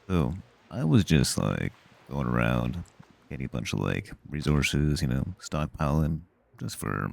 So I was just like going around getting a bunch of like resources, stockpiling just for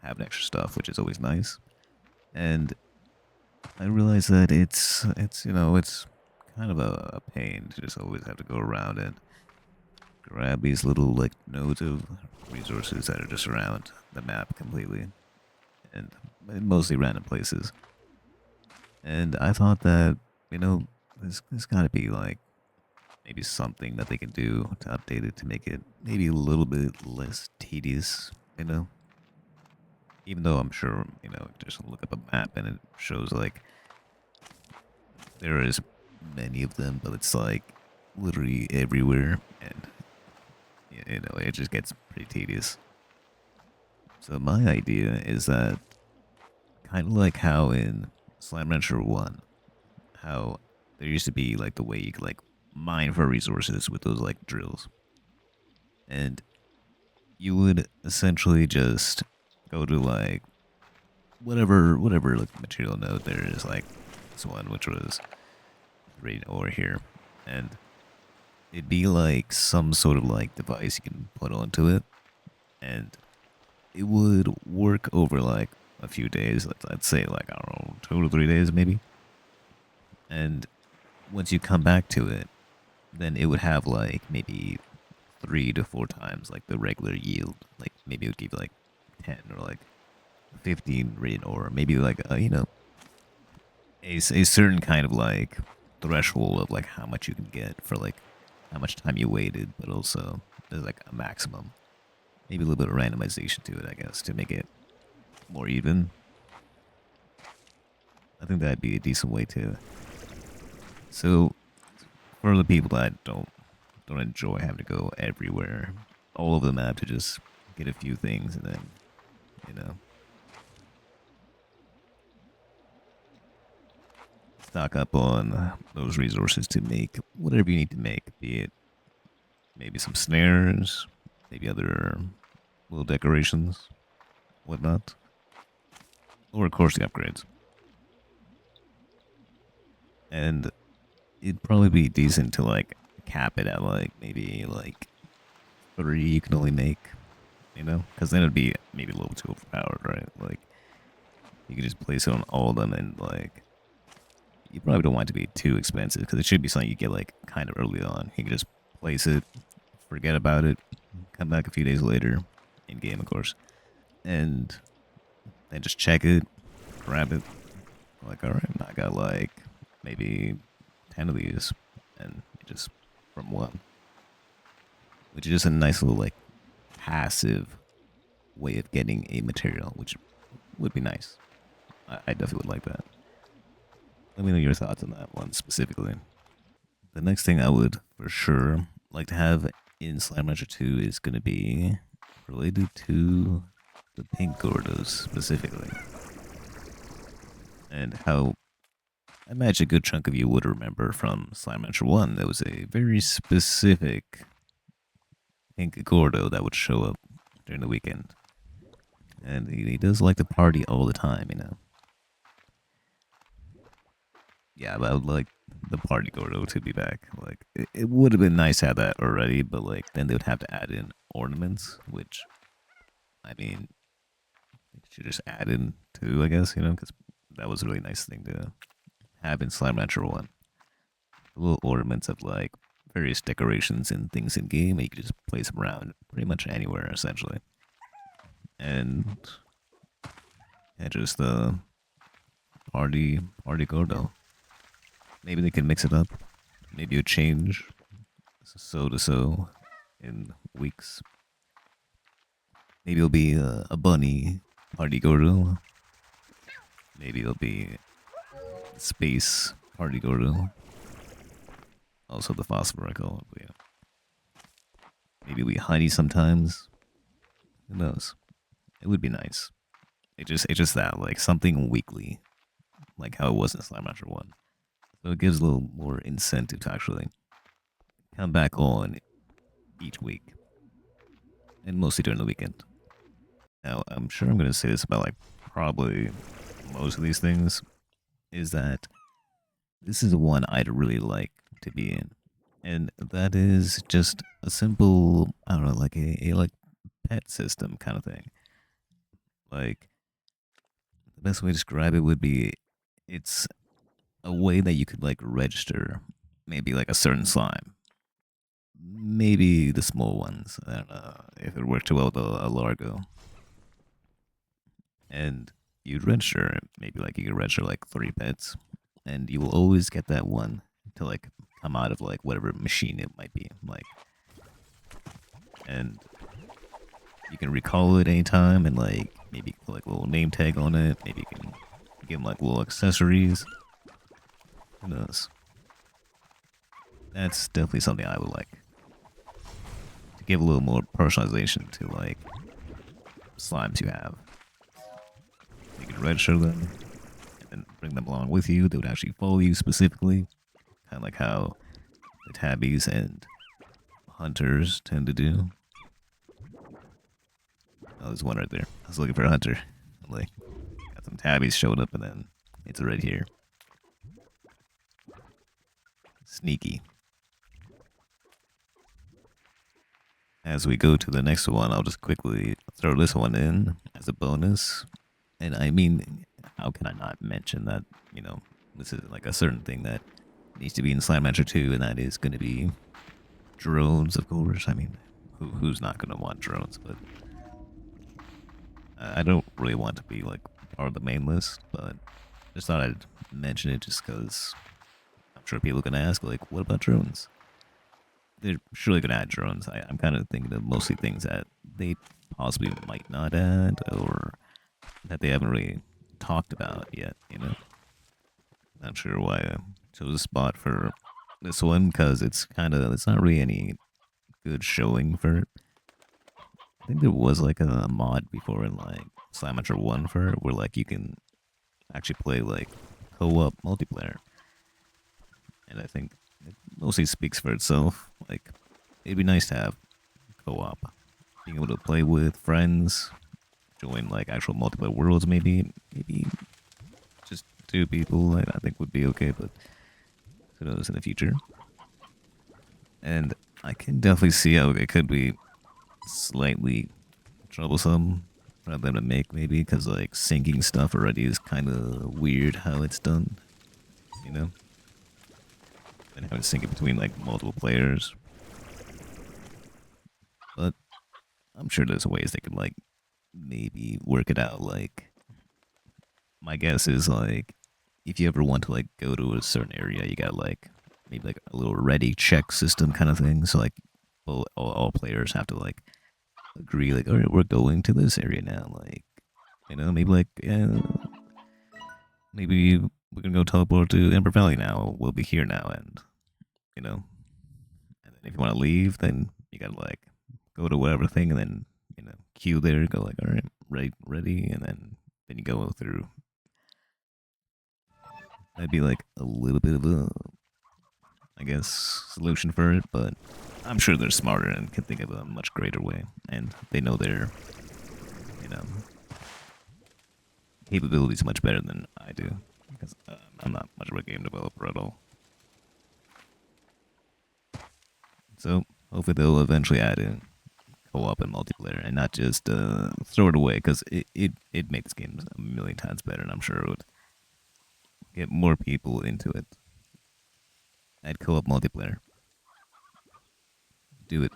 having extra stuff, which is always nice. And I realized that it's kind of a pain to just always have to go around and grab these little like nodes of resources that are just around the map completely and mostly random places. And I thought that, you know, there's got to be like maybe something that they can do to update it to make it maybe a little bit less tedious, you know? Even though I'm sure, just look up a map and it shows like there is many of them, but it's like literally everywhere and it just gets pretty tedious. So my idea is that kind of like how in Slime Rancher 1, how there used to be like the way you could like mine for resources with those like drills. And you would essentially just go to like whatever like material node there is, like this one which was right over here, and it'd be like some sort of like device you can put onto it, and it would work over like a few days. Let's say like I don't know, 2 to 3 days maybe, and once you come back to it, then it would have like maybe 3 to 4 times like the regular yield. Like maybe it would give you like 10 or like 15 radiant ore, maybe like a certain kind of like threshold of like how much you can get for like how much time you waited, but also there's like a maximum. Maybe a little bit of randomization to it, I guess, to make it more even. I think that'd be a decent way to. So for the people that don't enjoy having to go everywhere, all over the map to just get a few things and then, you know, stock up on those resources to make whatever you need to make, be it maybe some snares, maybe other little decorations, whatnot, or of course the upgrades. And it'd probably be decent to like cap it at like maybe like 3 you can only make, because then it'd be maybe a little too overpowered, right? Like you could just place it on all of them, and like you probably don't want it to be too expensive because it should be something you get like kind of early on. You can just place it, forget about it, come back a few days later, in game of course, and then just check it, grab it. Like, all right, I got like maybe 10 of these, and just from one, which is just a nice little like passive way of getting a material, which would be nice. I definitely would like that. Let me know your thoughts on that one specifically. The next thing I would for sure like to have in Slime Rancher 2 is going to be related to the pink gordos specifically, and how I imagine a good chunk of you would remember from Slime Rancher 1, there was a very specific pink gordo that would show up during the weekend. And he does like to party all the time. Yeah, but I would like the party gordo to be back. Like, it would have been nice to have that already, but like, then they would have to add in ornaments, which, I mean, they should just add in too, I guess, because that was a really nice thing to have in Slime Rancher 1. Little ornaments of like various decorations and things in game, and you can just place them around pretty much anywhere, essentially. And yeah, just the party gordo. Maybe they can mix it up. Maybe a change so to so in weeks. Maybe it'll be a bunny party gordo. Maybe it'll be space party gordo. Also the phosphorical. Yeah. Maybe we honey sometimes. Who knows? It would be nice. It's just that like something weekly, like how it was in Slime Rancher 1. So it gives a little more incentive to actually come back on each week, and mostly during the weekend. Now, I'm sure I'm going to say this about like probably most of these things, is that this is the one I'd really like to be in. And that is just a simple, I don't know, like a like pet system kind of thing. Like the best way to describe it would be it's a way that you could like register maybe like a certain slime. Maybe the small ones. I don't know if it worked too well with a Largo. And you'd register, maybe like you could register like 3 pets, and you will always get that one to like come out of like whatever machine it might be. Like, and you can recall it anytime and like maybe put like a little name tag on it. Maybe you can give them like little accessories. Who knows? That's definitely something I would like to give a little more personalization to like slimes you have. You can register them and then bring them along with you. They would actually follow you specifically, kind of like how the tabbies and hunters tend to do. Oh, there's one right there. I was looking for a hunter. Like, got some tabbies showed up and then it's right here. Sneaky. As we go to the next one, I'll just quickly throw this one in as a bonus. And I mean, how can I not mention that, you know, this is like a certain thing that needs to be in Slime Rancher 2, and that is going to be drones, of course. I mean, who's not going to want drones? But I don't really want to be like part of the main list, but just thought I'd mention it just because I'm sure people are going to ask, like, what about drones? They're surely going to add drones. I'm kind of thinking of mostly things that they possibly might not add or that they haven't really talked about yet, you know? Not sure why I chose a spot for this one because it's not really any good showing for it. I think there was like a mod before in like Slime Rancher 1 for it where like you can actually play like co-op multiplayer. And I think it mostly speaks for itself. Like, it'd be nice to have co-op. Being able to play with friends, join like actual multiplayer worlds maybe just 2 people I think would be okay, but who knows in the future. And I can definitely see how it could be slightly troublesome for them to make maybe because like syncing stuff already is kind of weird how it's done, you know? And having to sync it between like multiple players. But I'm sure there's ways they could like maybe work it out. Like, my guess is like if you ever want to like go to a certain area, you got like maybe like a little ready check system kind of thing. So like all players have to like agree like, all right, we're going to this area now. Like, you know, maybe like maybe we're gonna go teleport to Ember Valley now. We'll be here now, and you know, and then if you want to leave, then you gotta like go to whatever thing, and then you know, queue there, go like, all right, ready, and then you go through. That'd be like a little bit of a, I guess, solution for it, but I'm sure they're smarter and can think of a much greater way, and they know their, you know, capabilities much better than I do, because I'm not much of a game developer at all. So hopefully they'll eventually add in co-op and multiplayer, and not just throw it away, because it makes games a million times better, and I'm sure it would get more people into it. Add co-op multiplayer. Do it.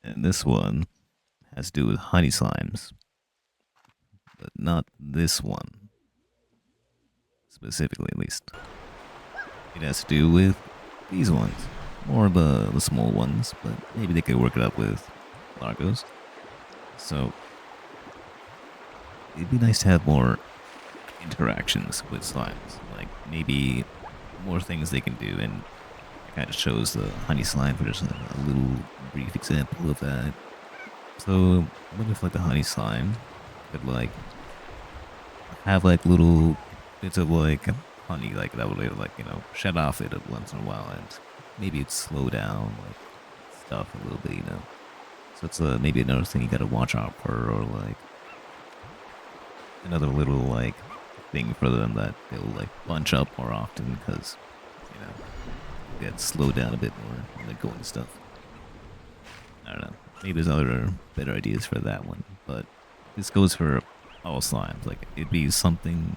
And this one has to do with honey slimes, but not this one specifically, at least. It has to do with these ones, more the small ones, but maybe they could work it up with Largos. So it'd be nice to have more interactions with slimes, like maybe more things they can do, and it kind of shows the honey slime for just a little brief example of that. So what if like the honey slime could like have like little bits of like honey like that would like, you know, shed off it once in a while, and maybe it'd slow down like stuff a little bit, you know. So it's maybe another thing you gotta watch out for, or like another little like thing for them that they'll like bunch up more often because you know get slowed down a bit more when they're going and stuff. I don't know. Maybe there's other better ideas for that one, but this goes for all slimes. Like it'd be something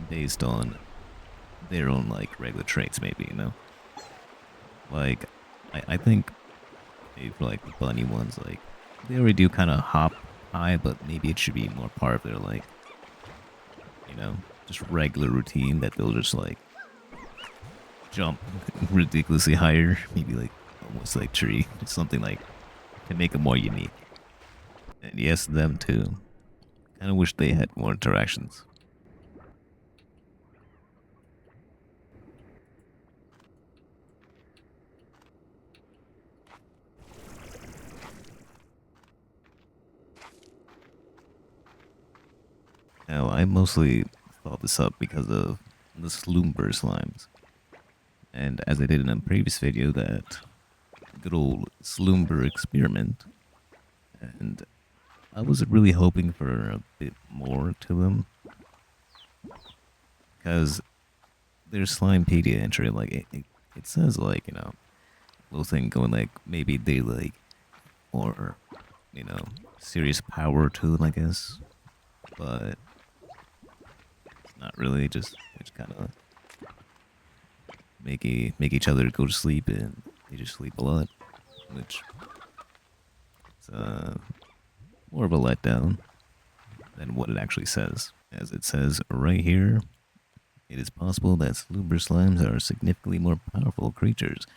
based on their own like regular traits, maybe Like I think maybe for like the bunny ones, like they already do kind of hop high, but maybe it should be more part of their like just regular routine that they'll just like jump ridiculously higher, maybe like almost like tree, something like to make them more unique. And yes, them too. Kind of wish they had more interactions. Now, I mostly thought this up because of the Sloomber slimes. And as I did in a previous video, that good old Sloomber experiment. And I was really hoping for a bit more to them. Because their Slimepedia entry, like, it says, like, little thing going, like, maybe they, like, or, serious power to them, I guess. But it's not really, just kind of make each other go to sleep, and they just sleep a lot, which it's more of a letdown than what it actually says. As it says right here, it is possible that Slumber Slimes are significantly more powerful creatures,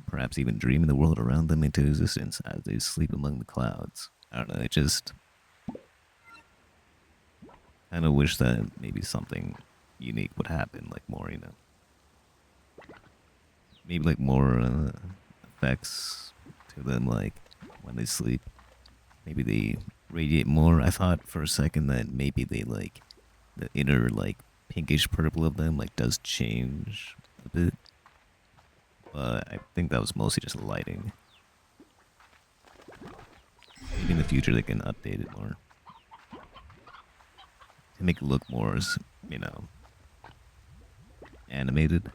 perhaps even dreaming the world around them into existence as they sleep among the clouds. I don't know, I just kind of wish that maybe something unique would happen, like more, maybe like more effects to them, like when they sleep. Maybe they radiate more. I thought for a second that maybe they like the inner like pinkish purple of them like does change a bit, but I think that was mostly just lighting. Maybe in the future they can update it more to make it look more, animated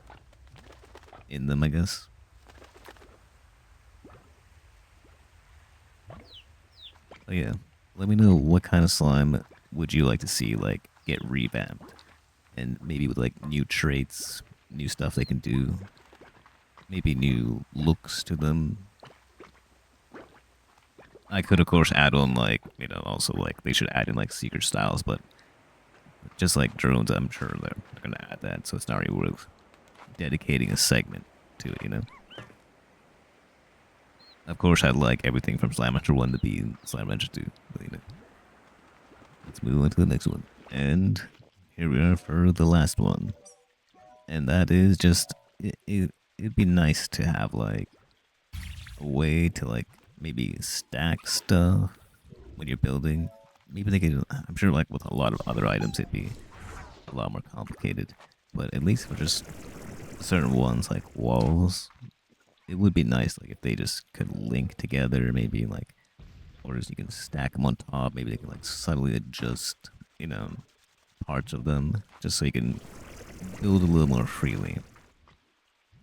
in them, I guess. Oh yeah, let me know what kind of slime would you like to see like get revamped, and maybe with like new traits, new stuff they can do, maybe new looks to them. I could of course add on like also like they should add in like secret styles, but just like drones, I'm sure they're gonna add that, so it's not really worth dedicating a segment to it. Of course, I'd like everything from Slammager 1 to be Slammager 2. But, let's move on to the next one. And here we are for the last one. And that is just, it'd be nice to have, like, a way to, like, maybe stack stuff when you're building. Maybe they could, I'm sure, like, with a lot of other items, it'd be a lot more complicated. But at least for just certain ones, like walls, it would be nice, like, if they just could link together, maybe, like, or just you can stack them on top. Maybe they can, like, subtly adjust, parts of them, just so you can build a little more freely.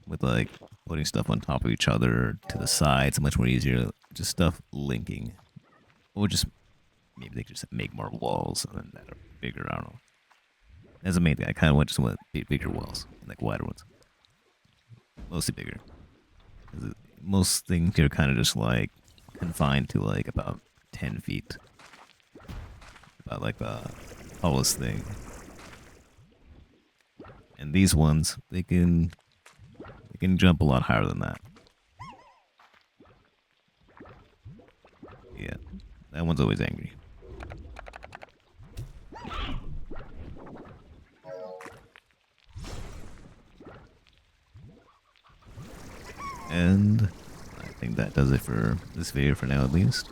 With, like, putting stuff on top of each other, to the sides, much more easier. Just stuff linking. Or just, maybe they could just make more walls that are bigger, I don't know. As a main thing, I kind of just want bigger walls, like wider ones. Mostly bigger. Most things here are kind of just like confined to like about 10 feet. About like the tallest thing. And these ones, they can jump a lot higher than that. Yeah, that one's always angry. And I think that does it for this video for now, at least.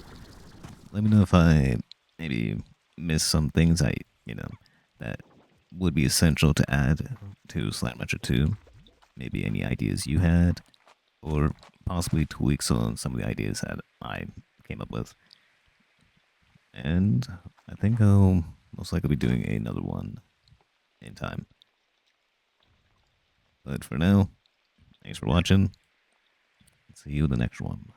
Let me know if I maybe missed some things that would be essential to add to Slammager 2. Maybe any ideas you had, or possibly tweaks on some of the ideas that I came up with. And I think I'll most likely be doing another one in time. But for now, thanks for watching. See you in the next one.